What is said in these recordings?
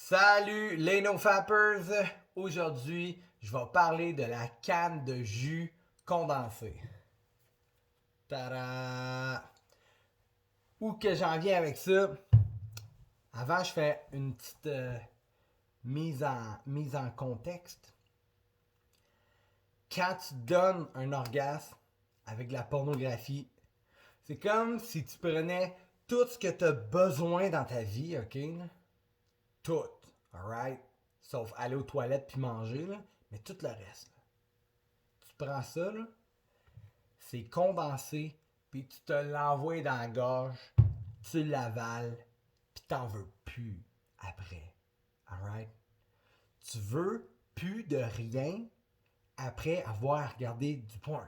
Salut les NoFappers! Aujourd'hui, je vais parler de la canne de jus condensé. Tada! Où que j'en viens avec ça? Avant, je fais une petite mise en contexte. Quand tu donnes un orgasme avec de la pornographie, c'est comme si tu prenais tout ce que tu as besoin dans ta vie, ok? Tout, alright? Sauf aller aux toilettes puis manger, là. Mais tout le reste. Là. Tu prends ça, là, c'est condensé, puis tu te l'envoies dans la gorge, tu l'avales, puis t'en veux plus après. Alright? Tu veux plus de rien après avoir regardé du porn.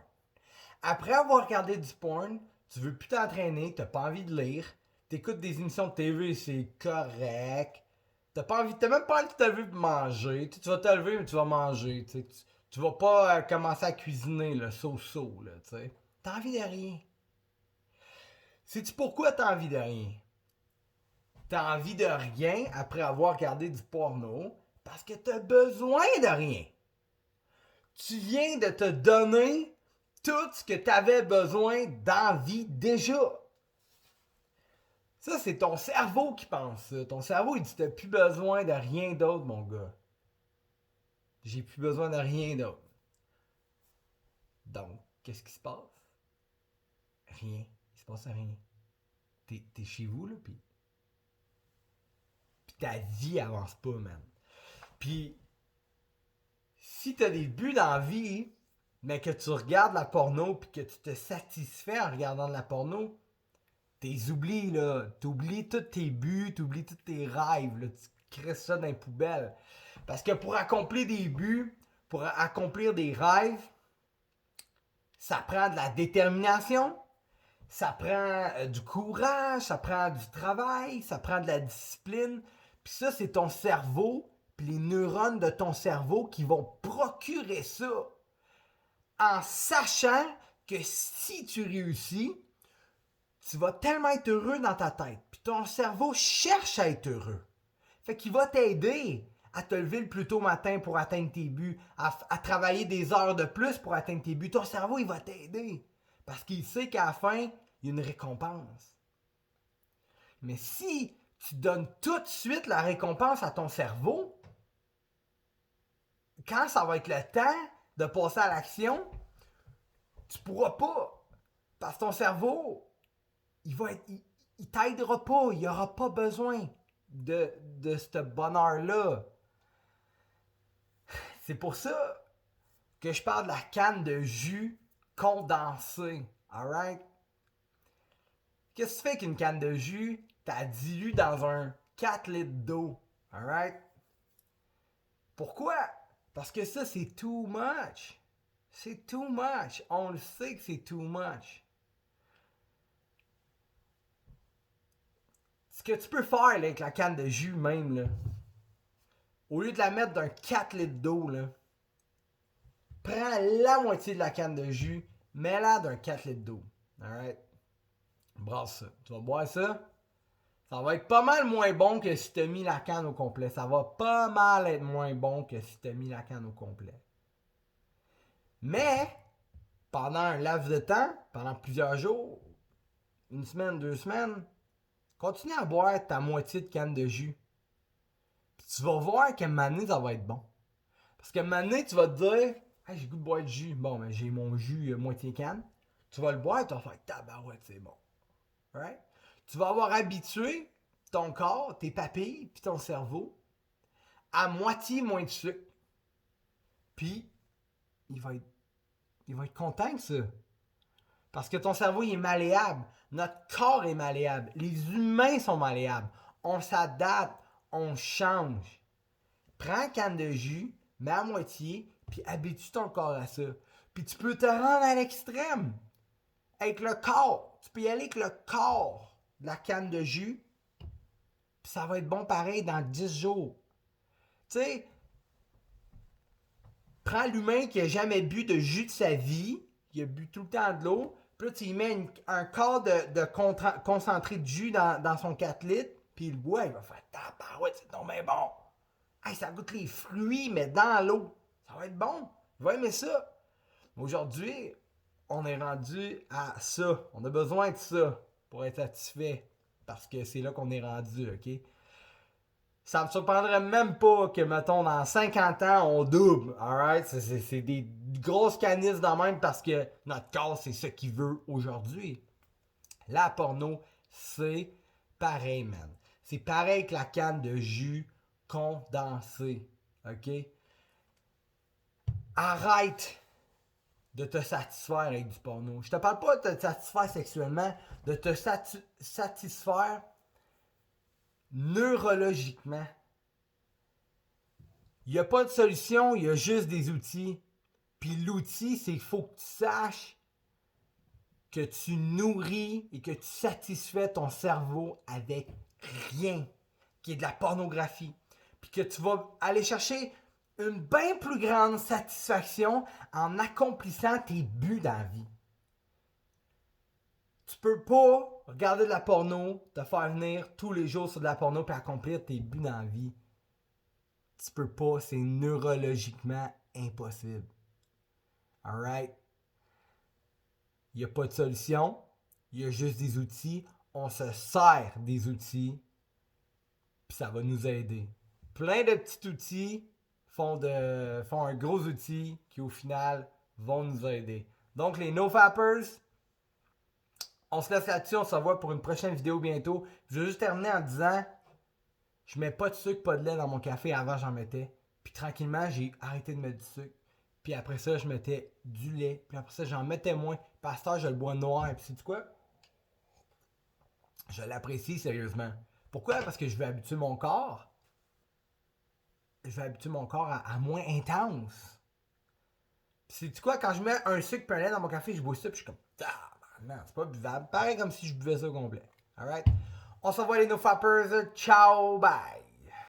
Après avoir regardé du porn, tu veux plus t'entraîner, t'as pas envie de lire, t'écoutes des émissions de TV, c'est correct. T'as même pas envie de te lever pour manger. Tu vas te lever, mais tu vas manger. Tu vas pas commencer à cuisiner le so-so, là, tu sais. T'as envie de rien. Sais-tu pourquoi t'as envie de rien? T'as envie de rien après avoir regardé du porno parce que t'as besoin de rien. Tu viens de te donner tout ce que t'avais besoin dans la vie déjà. Ça, c'est ton cerveau qui pense ça. Ton cerveau, il dit t'as plus besoin de rien d'autre, mon gars. J'ai plus besoin de rien d'autre. Donc, qu'est-ce qui se passe? Rien. Il se passe rien. T'es chez vous, là, puis ta vie avance pas, man. Puis, si t'as des buts dans la vie, mais que tu regardes la porno, puis que tu te satisfais en regardant de la porno, t'es oublies, là. T'oublies tous tes buts, t'oublies tous tes rêves, là. Tu crées ça dans les poubelles. Parce que pour accomplir des buts, pour accomplir des rêves, ça prend de la détermination, ça prend du courage, ça prend du travail, ça prend de la discipline. Puis ça, c'est ton cerveau, puis les neurones de ton cerveau qui vont procurer ça en sachant que si tu réussis, tu vas tellement être heureux dans ta tête. Puis ton cerveau cherche à être heureux. Fait qu'il va t'aider à te lever le plus tôt matin pour atteindre tes buts, à travailler des heures de plus pour atteindre tes buts. Ton cerveau, il va t'aider. Parce qu'il sait qu'à la fin, il y a une récompense. Mais si tu donnes tout de suite la récompense à ton cerveau, quand ça va être le temps de passer à l'action, tu pourras pas. Parce que ton cerveau, il t'aidera pas. Il aura pas besoin de ce bonheur-là. C'est pour ça que je parle de la canne de jus condensé. Alright? Qu'est-ce que tu fais qu'une canne de jus? T'as dilué dans un 4 litres d'eau. Alright? Pourquoi? Parce que ça, c'est too much. C'est too much. On le sait que c'est too much. Ce que tu peux faire là, avec la canne de jus même, là, au lieu de la mettre dans 4 litres d'eau, là, prends la moitié de la canne de jus, mets-la dans 4 litres d'eau. Alright? Brasse ça. Tu vas boire ça. Ça va être pas mal moins bon que si tu as mis la canne au complet. Ça va pas mal être moins bon que si tu as mis la canne au complet. Mais, pendant un laps de temps, pendant plusieurs jours, une semaine, 2 semaines, continue à boire ta moitié de canne de jus. Puis tu vas voir qu'à un moment donné, ça va être bon. Parce qu'à un moment donné, tu vas te dire, hey, j'ai le goût de boire du jus. Bon, ben, j'ai mon jus moitié canne. Tu vas le boire et tu vas faire tabarouette, c'est bon. Right? Tu vas avoir habitué ton corps, tes papilles, puis ton cerveau à moitié moins de sucre. Puis, il va être content que ça. Parce que ton cerveau, il est malléable. Notre corps est malléable. Les humains sont malléables. On s'adapte, on change. Prends une canne de jus, mets à moitié, puis habitue ton corps à ça. Puis tu peux te rendre à l'extrême. Avec le corps. Tu peux y aller avec le corps de la canne de jus. Puis ça va être bon pareil dans 10 jours. Tu sais, prends l'humain qui a jamais bu de jus de sa vie, qui a bu tout le temps de l'eau, puis là tu y mets un quart de concentré de jus dans son 4 litres, puis il boit, il va faire tabarouette, c'est donc bien bon. Hey, ça goûte les fruits, mais dans l'eau. Ça va être bon. Il va aimer ça. Aujourd'hui, on est rendu à ça. On a besoin de ça pour être satisfait. Parce que c'est là qu'on est rendu, OK? Ça me surprendrait même pas que, mettons, dans 50 ans, on double, alright? C'est des grosses canisses de même parce que notre corps, c'est ce qu'il veut aujourd'hui. La porno, c'est pareil, man. C'est pareil que la canne de jus condensé, ok? Arrête de te satisfaire avec du porno. Je te parle pas de te satisfaire sexuellement, de te satisfaire neurologiquement. Il n'y a pas de solution, il y a juste des outils. Puis l'outil, c'est qu'il faut que tu saches que tu nourris et que tu satisfais ton cerveau avec rien, qui est de la pornographie. Puis que tu vas aller chercher une bien plus grande satisfaction en accomplissant tes buts dans la vie. Tu peux pas regarder de la porno, te faire venir tous les jours sur de la porno puis accomplir tes buts dans la vie. Tu peux pas, c'est neurologiquement impossible. Alright? Il n'y a pas de solution, il y a juste des outils. On se sert des outils, puis ça va nous aider. Plein de petits outils font un gros outil qui au final vont nous aider. Donc les NoFappers, on se laisse là-dessus, on se revoit pour une prochaine vidéo bientôt. Je vais juste terminer en disant, je mets pas de sucre, pas de lait dans mon café. Avant j'en mettais, puis tranquillement j'ai arrêté de mettre du sucre. Puis après ça, je mettais du lait. Puis après ça, j'en mettais moins. Pasteur, je le bois noir. Et puis sais-tu quoi? Je l'apprécie sérieusement. Pourquoi? Parce que je veux habituer mon corps. Je veux habituer mon corps à moins intense. Puis sais-tu quoi? Quand je mets un sucre et un lait dans mon café, je bois ça. Puis je suis comme, ah, non, c'est pas buvable. Pareil comme si je buvais ça au complet. Alright? On se revoit les NoFappers. Ciao, bye!